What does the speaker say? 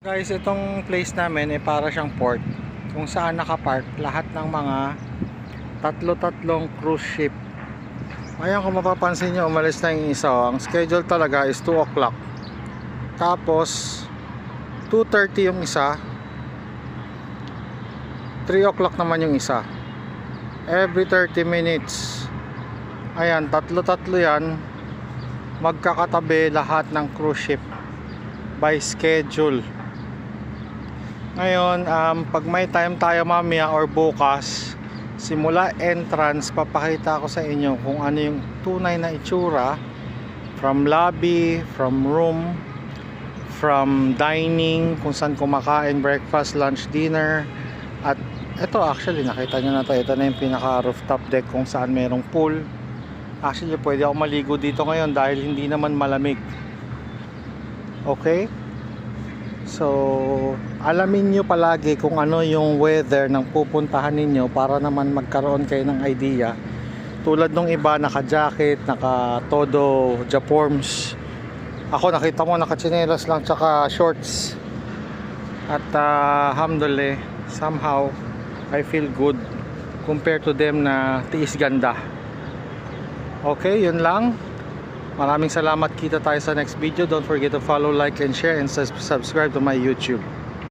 Guys, itong place namin ay para siyang port kung saan nakapark lahat ng mga tatlo-tatlong cruise ship. Ngayon kung mapapansin nyo, umalis na yung isa. Ang schedule talaga is 2 o'clock. Tapos 2:30 yung isa, 3 o'clock naman yung isa. Every 30 minutes. Ayan, tatlo-tatlo yan. Magkakatabi lahat ng cruise ship by schedule. Ngayon, pag may time tayo mamaya or bukas, simula entrance, papakita ko sa inyo kung ano yung tunay na itsura from lobby, from room, from dining, kung saan kumakain, breakfast, lunch, dinner. At ito actually, nakita nyo na to, ito na yung pinaka rooftop deck kung saan merong pool. Actually, pwede ako maligo dito ngayon dahil hindi naman malamig. Okay? So, alamin nyo palagi kung ano yung weather ng pupuntahan ninyo para naman magkaroon kayo ng idea. Tulad nung iba, naka-jacket, naka-todo, japorms. Ako nakita mo, naka-chinelas lang tsaka shorts. At alhamdulillah, somehow I feel good compared to them na tiis ganda. Okay, yun lang. Maraming salamat, kita tayo sa next video. Don't forget to follow, like, and share, and subscribe to my YouTube.